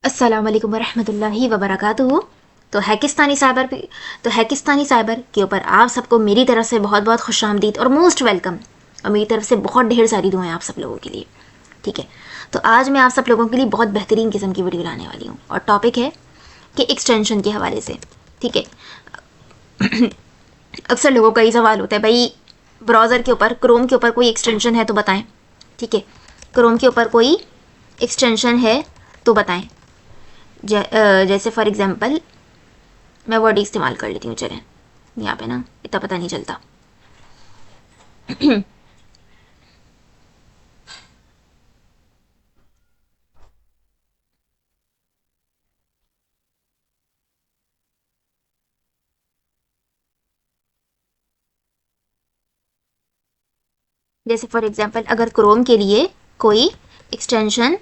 अस्सलामुअलैकुम वरहमतुल्लाहि वबरकातुहू। तो हैकिस्तानी साइबर के ऊपर आप सबको मेरी तरफ से बहुत बहुत खुशामदीद और मोस्ट वेलकम, और मेरी तरफ से बहुत ढेर सारी दुआएं आप सब लोगों के लिए। ठीक है, तो आज मैं आप सब लोगों के लिए बहुत बेहतरीन किस्म की वीडियो लाने वाली हूँ और टॉपिक है कि एक्सटेंशन के हवाले से। ठीक है, अक्सर लोगों का ये सवाल होता है, भाई ब्राउज़र के ऊपर, क्रोम के ऊपर कोई एक्सटेंशन है तो बताएं। ठीक है, क्रोम के ऊपर कोई एक्सटेंशन है तो बताएं। जैसे फॉर एग्ज़ाम्पल मैं वर्ड इस्तेमाल कर लेती हूँ, चलें, यहाँ पे ना इतना पता नहीं चलता। जैसे फॉर एग्ज़ाम्पल अगर क्रोम के लिए कोई एक्सटेंशन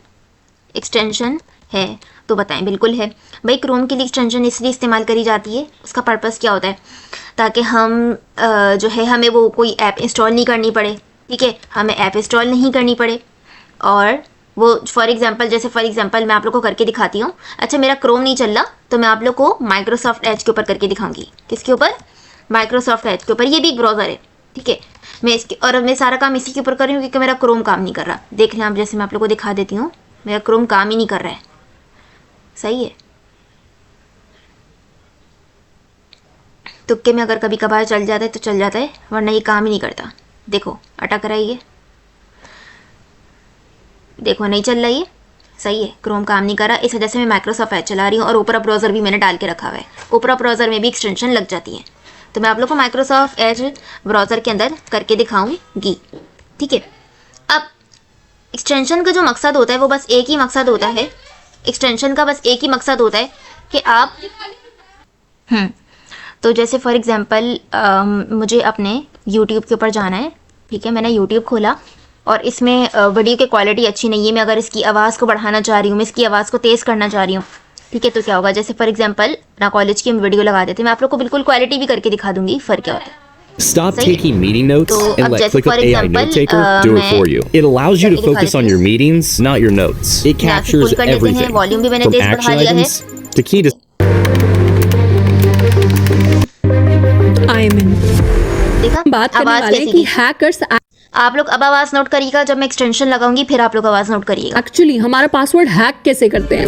है तो बताएं। बिल्कुल है भाई, क्रोम के लिए एक्सटेंशन इसलिए इस्तेमाल करी जाती है, उसका पर्पस क्या होता है, ताकि हम जो है हमें वो कोई ऐप इंस्टॉल नहीं करनी पड़े। ठीक है, हमें ऐप इंस्टॉल नहीं करनी पड़े, और वो फॉर एग्जांपल मैं आप लोग को करके दिखाती हूँ। अच्छा, मेरा क्रोम नहीं चल रहा तो मैं आप लोग को माइक्रोसॉफ्ट एज के ऊपर करके दिखाऊंगी। किसके ऊपर? माइक्रोसॉफ्ट एज के ऊपर। ये भी एक ब्राउज़र है। ठीक है, मैं सारा काम इसी के ऊपर कर रही हूँ क्योंकि मेरा क्रोम काम नहीं कर रहा। देख लें आप, जैसे मैं आप लोग को दिखा देती हूँ, मेरा क्रोम काम ही नहीं कर रहा है। सही है, तुक्के में अगर कभी कभार चल जाता है तो चल जाता है, वरना ये काम ही नहीं करता। देखो अटक रहा है ये, देखो नहीं चल रहा ये। सही है, क्रोम काम नहीं कर रहा, इस वजह से मैं माइक्रोसॉफ्ट एज चला रही हूँ और ओपेरा ब्राउज़र भी मैंने डाल के रखा हुआ है। ओपेरा ब्राउज़र में भी एक्सटेंशन लग जाती है, तो मैं आप लोग को माइक्रोसॉफ्ट एज ब्राउज़र के अंदर करके दिखाऊंगी। ठीक है, अब एक्सटेंशन का जो मकसद होता है वो बस एक ही मकसद होता है, एक्सटेंशन का बस एक ही मकसद होता है कि आप तो जैसे फॉर एग्ज़ाम्पल मुझे अपने यूट्यूब के ऊपर जाना है। ठीक है, मैंने यूट्यूब खोला और इसमें वीडियो की क्वालिटी अच्छी नहीं है। मैं अगर इसकी आवाज़ को बढ़ाना चाह रही हूँ, मैं इसकी आवाज़ को तेज़ करना चाह रही हूँ। ठीक है, तो क्या होगा, जैसे फॉर एग्ज़ाम्पल ना कॉलेज की हम वीडियो लगा देते हैं, मैं आप लोग को बिल्कुल क्वालिटी भी करके दिखा दूंगी, फ़र्क क्या होता है। Stop taking meeting notes and let ClickUp AI Note Taker do it for you. It allows you to focus on your meetings, not your notes. It captures everything from action items to key to. I'm in. देखा, बात करने आवाज़ वाले कैसी कि थी? Hackers आप लोग अब आवाज़ नोट करिएगा, जब मैं एक्सटेंशन लगाऊंगी फिर आप लोग आवाज़ नोट करिएगा। एक्चुअली हमारा पासवर्ड हैक कैसे करते हैं।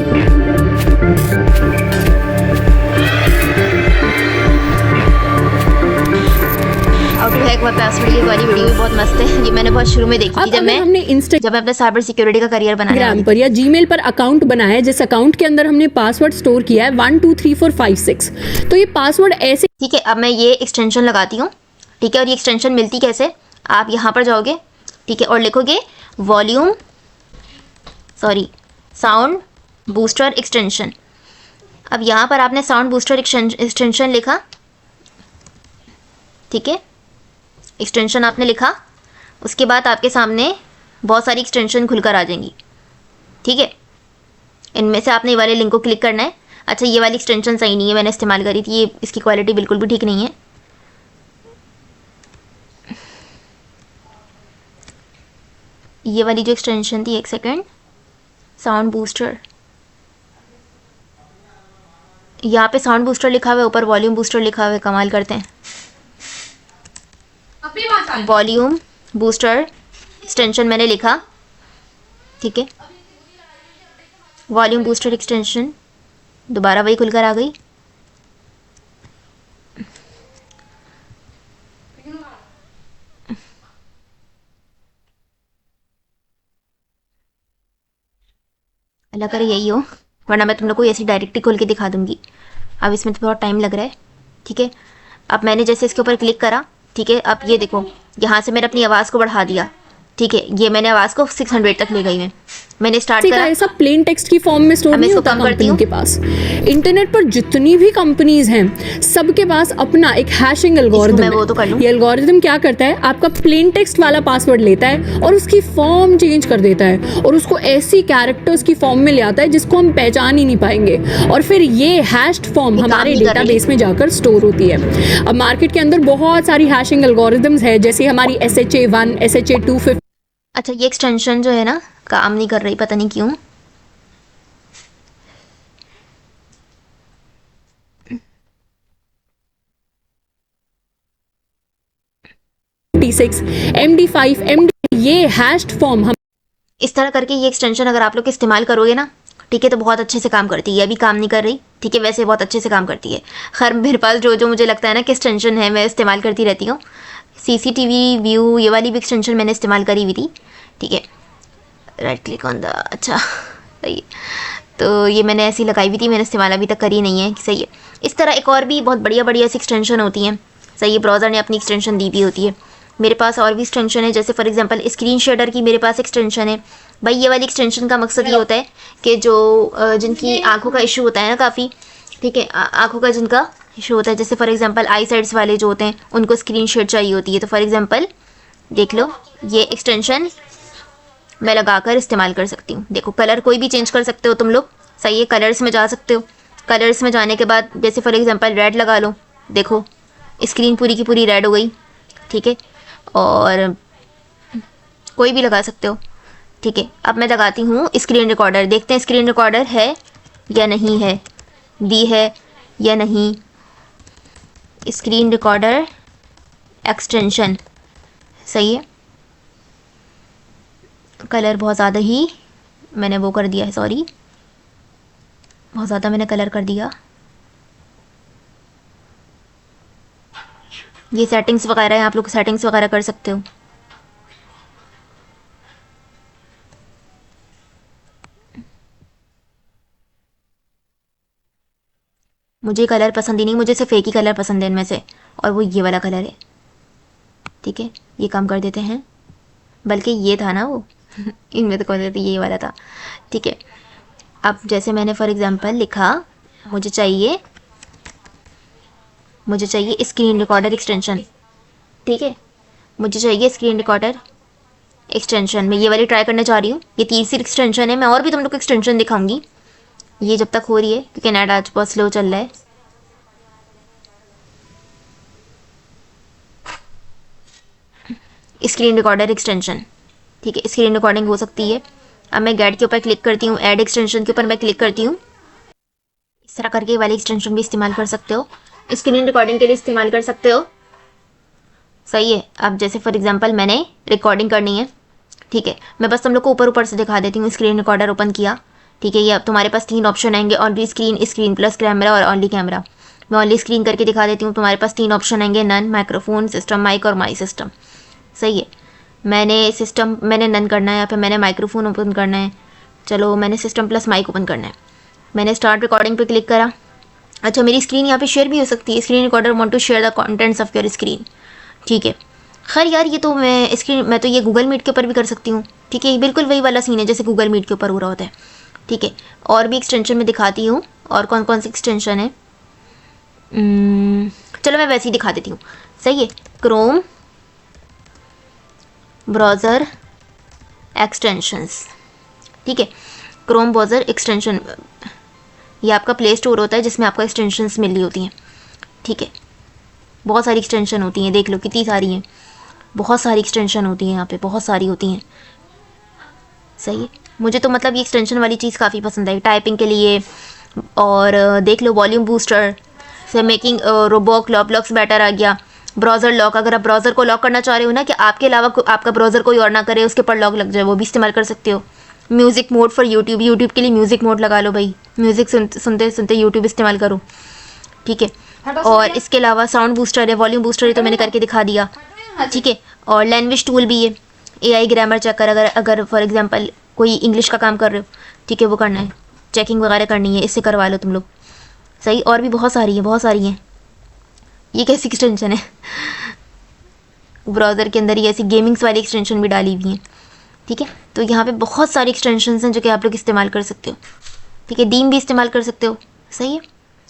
How to hack my password, ये वाली वीडियो भी बहुत मस्त है। ये मैंने बहुत शुरू में देखी थी, अब अगर हमने जब मैं अपने साइबर सिक्योरिटी का करियर बनाने वाली इंस्टाग्राम पर या जीमेल पर अकाउंट बनाया है, जिस अकाउंट के अंदर हमने पासवर्ड स्टोर किया है 1 2 3 4 5 6, तो ये पासवर्ड ऐसे। ठीक है, अब मैं ये एक्सटेंशन लगाती हूँ। ठीक है, और ये एक्सटेंशन मिलती कैसे, आप यहाँ पर जाओगे, ठीक है, और लिखोगे साउंड बूस्टर एक्सटेंशन। अब यहाँ पर आपने साउंड बूस्टर एक्सटेंशन लिखा। ठीक है, एक्सटेंशन आपने लिखा, उसके बाद आपके सामने बहुत सारी एक्सटेंशन खुलकर आ जाएंगी। ठीक है, इनमें से आपने ये वाले लिंक को क्लिक करना है। अच्छा, ये वाली एक्सटेंशन सही नहीं है, मैंने इस्तेमाल करी थी, ये इसकी क्वालिटी बिल्कुल भी ठीक नहीं है। ये वाली जो एक्सटेंशन थी, एक सेकेंड, साउंड बूस्टर, यहाँ पे साउंड बूस्टर लिखा हुआ है, ऊपर वॉल्यूम बूस्टर लिखा हुआ है। कमाल करते हैं, वॉल्यूम बूस्टर एक्सटेंशन मैंने लिखा। ठीक है, वॉल्यूम बूस्टर एक्सटेंशन, दोबारा वही खुलकर आ गई। अल्लाह करे यही हो, वरना मैं तुम लोग को ऐसी डायरेक्टली खोल के दिखा दूंगी। अब इसमें तो बहुत टाइम लग रहा है। ठीक है, अब मैंने जैसे इसके ऊपर क्लिक करा, ठीक है, अब ये देखो, यहाँ से मैंने अपनी आवाज़ को बढ़ा दिया। ठीक है, ये मैंने आवाज़ को 600 तक ले गई। मैंने स्टार्ट करा, ऐसा प्लेन टेक्स्ट की फॉर्म में स्टोर नहीं होता कंपनी के पास। इंटरनेट पर जितनी भी कंपनीज हैं, सबके पास अपना एक हैशिंग एल्गोरिथम है। ये एल्गोरिथम क्या करता है, आपका प्लेन टेक्स्ट वाला पासवर्ड लेता है और उसकी फॉर्म चेंज कर देता है और उसको ऐसी कैरेक्टर्स की फॉर्म में ले आता है जिसको हम पहचान ही नहीं पाएंगे, और फिर ये हैश्ड फॉर्म हमारे डेटाबेस में जाकर स्टोर होती है। अब मार्केट के अंदर बहुत सारी हैशिंग एल्गोरिथम्स है, जैसे हमारी SHA-1, SHA-250। अच्छा, ये एक्सटेंशन जो है ना काम नहीं कर रही, पता नहीं क्यों। MD6, MD5, MD, ये हैश्ड फॉर्म हम इस तरह करके ये एक्सटेंशन अगर आप लोग इस्तेमाल करोगे ना, ठीक है, तो बहुत अच्छे से काम करती है। अभी काम नहीं कर रही, ठीक है, वैसे बहुत अच्छे से काम करती है। खैर मेरे पास जो मुझे लगता है ना कि एक्सटेंशन है मैं इस्तेमाल करती रहती हूँ। CCTV व्यू ये वाली भी एक्सटेंशन मैंने इस्तेमाल करी हुई थी, ठीक है। राइट क्लिक ऑन द, अच्छा सही है, तो ये मैंने ऐसी लगाई हुई थी, मैंने इस्तेमाल अभी तक करी नहीं है, सही है। इस तरह एक और भी बहुत बढ़िया बढ़िया सी एक्सटेंशन होती हैं, सही है। ब्राउज़र ने अपनी एक्सटेंशन दी हुई होती है। मेरे पास और भी एक्सटेंशन है, जैसे फॉर एग्जांपल स्क्रीन शेडर की मेरे पास एक्सटेंशन है। भाई ये वाली एक्सटेंशन का मकसद ये होता है कि जो जिनकी आंखों का इशू होता है ना काफ़ी, ठीक है, आंखों का जिनका इशू होता है, जैसे फॉर एग्जांपल आई साइड्स वाले जो होते हैं उनको स्क्रीन शेड चाहिए होती है। तो फॉर एग्जांपल देख लो, ये एक्सटेंशन मैं लगाकर इस्तेमाल कर सकती हूँ। देखो कलर कोई भी चेंज कर सकते हो तुम लोग, सही है। कलर्स में जा सकते हो, कलर्स में जाने के बाद जैसे फॉर एग्जांपल रेड लगा लो, देखो स्क्रीन पूरी की पूरी रेड हो गई, ठीक है। और कोई भी लगा सकते हो, ठीक है। अब मैं लगाती हूँ स्क्रीन रिकॉर्डर, देखते हैं स्क्रीन रिकॉर्डर है या नहीं है, दी है या नहीं। स्क्रीन रिकॉर्डर एक्सटेंशन, सही है। कलर बहुत ज़्यादा ही मैंने वो कर दिया है, सॉरी, बहुत ज़्यादा मैंने कलर कर दिया। ये सेटिंग्स वगैरह है, आप लोग सेटिंग्स वगैरह कर सकते हो। मुझे कलर पसंद ही नहीं, मुझे सिर्फ एक ही कलर पसंद है इनमें से, और वो ये वाला कलर है, ठीक है। ये काम कर देते हैं, बल्कि ये था ना वो इनमें तो कौन देते, ये वाला था, ठीक है। अब जैसे मैंने फॉर एग्जांपल लिखा, मुझे चाहिए स्क्रीन रिकॉर्डर एक्सटेंशन, ठीक है, मुझे चाहिए स्क्रीन रिकॉर्डर एक्सटेंशन। मैं ये वाली ट्राई करने जा रही हूँ, ये तीसरी एक्सटेंशन है। मैं और भी तुम लोग को एक्सटेंशन दिखाऊंगी, ये जब तक हो रही है, क्योंकि नेट आज बहुत स्लो चल रहा है। स्क्रीन रिकॉर्डर एक्सटेंशन, ठीक है, स्क्रीन रिकॉर्डिंग हो सकती है। अब मैं गेट के ऊपर क्लिक करती हूँ, ऐड एक्सटेंशन के ऊपर मैं क्लिक करती हूँ। इस तरह करके वाली एक्सटेंशन भी इस्तेमाल कर सकते हो, स्क्रीन रिकॉर्डिंग के लिए इस्तेमाल कर सकते हो, सही है। अब जैसे फॉर एग्जांपल मैंने रिकॉर्डिंग करनी है, ठीक है, मैं बस तुम लोग को ऊपर से दिखा देती हूँ। स्क्रीन रिकॉर्डर ओपन किया, ठीक है। ये अब तुम्हारे पास 3 ऑप्शन आएंगे, only screen, screen plus camera और ऑनली कैमरा। मैं ऑनली स्क्रीन करके दिखा देती हूँ। तुम्हारे पास 3 ऑप्शन आएंगे, नन, माइक्रोफोन, सिस्टम माइक और माई सिस्टम, सही है। मैंने नन करना है, या फिर मैंने माइक्रोफोन ओपन करना है। चलो मैंने सिस्टम प्लस माइक ओपन करना है। मैंने स्टार्ट रिकॉर्डिंग पे क्लिक करा। अच्छा, मेरी स्क्रीन यहाँ पे शेयर भी हो सकती है। Screen recorder want to share the contents of your screen, ठीक है। खैर यार, ये तो मैं तो ये गूगल मीट के ऊपर भी कर सकती हूँ, ठीक है। ये बिल्कुल वही वाला सीन है जैसे गूगल मीट के ऊपर हो रहा होता है, ठीक है। और भी एक्सटेंशन में दिखाती हूँ, और कौन कौन सी एक्सटेंशन है, चलो मैं वैसे ही दिखा देती हूँ, सही है। क्रोम ब्राउज़र एक्सटेंशंस, ठीक है। क्रोम ब्राउज़र एक्सटेंशन, ये आपका प्ले स्टोर होता है जिसमें आपको एक्सटेंशंस मिल रही होती हैं, ठीक है। बहुत सारी एक्सटेंशन होती हैं, देख लो कितनी सारी हैं, बहुत सारी एक्सटेंशन होती हैं यहाँ पे, बहुत सारी होती हैं, सही है। मुझे तो मतलब ये एक्सटेंशन वाली चीज़ काफ़ी पसंद आई टाइपिंग के लिए। और देख लो वॉल्यूम बूस्टर से मेकिंग रोबॉक लॉक्स बेटर आ गया। ब्राउज़र लॉक, अगर आप ब्राउज़र को लॉक करना चाह रहे हो ना कि आपके अलावा आपका ब्राउज़र कोई और ना करे, उसके ऊपर लॉक लग जाए, वो भी इस्तेमाल कर सकते हो। म्यूज़िक मोड फॉर यूट्यूब के लिए म्यूज़िक मोड लगा लो भाई, म्यूज़िक सुनते सुनते यूट्यूब इस्तेमाल करो, ठीक है। और इसके अलावा साउंड बूस्टर है, वॉल्यूम बूस्टर है, तो मैंने करके दिखा दिया, ठीक है। और लैंग्वेज टूल भी है, AI ग्रामर चेक कर, अगर फॉर एग्जांपल कोई इंग्लिश का काम कर रहे हो, ठीक है, वो करना है, चेकिंग वगैरह करनी है, इससे करवा लो तुम लोग, सही। और भी बहुत सारी हैं। ये कैसी एक्सटेंशन है ब्राउज़र के अंदर, ये ऐसी गेमिंग्स वाली एक्सटेंशन भी डाली हुई हैं, ठीक है। तो यहाँ पे बहुत सारी एक्सटेंशंस हैं जो कि आप लोग इस्तेमाल कर सकते हो, ठीक है। डीम भी इस्तेमाल कर सकते हो, सही है।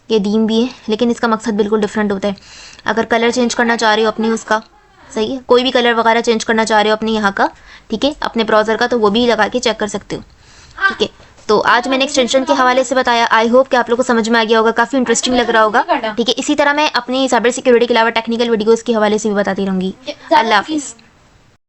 ये डीम भी है, लेकिन इसका मकसद बिल्कुल डिफरेंट होता है। अगर कलर चेंज करना चाह रहे हो अपने उसका, सही है, कोई भी कलर वगैरह चेंज करना चाह रहे हो अपने यहाँ का, ठीक है, अपने ब्राउज़र का, तो वो भी लगा के चेक कर सकते हो, ठीक है। तो आज मैंने एक्सटेंशन के हवाले से बताया, आई होप कि आप लोगों को समझ में आ गया होगा, काफ़ी इंटरेस्टिंग लग रहा होगा, ठीक है। इसी तरह मैं अपनी साइबर सिक्योरिटी के अलावा टेक्निकल वीडियोज़ के हवाले से भी बताती रहूँगी। अल्लाह हाफिज़।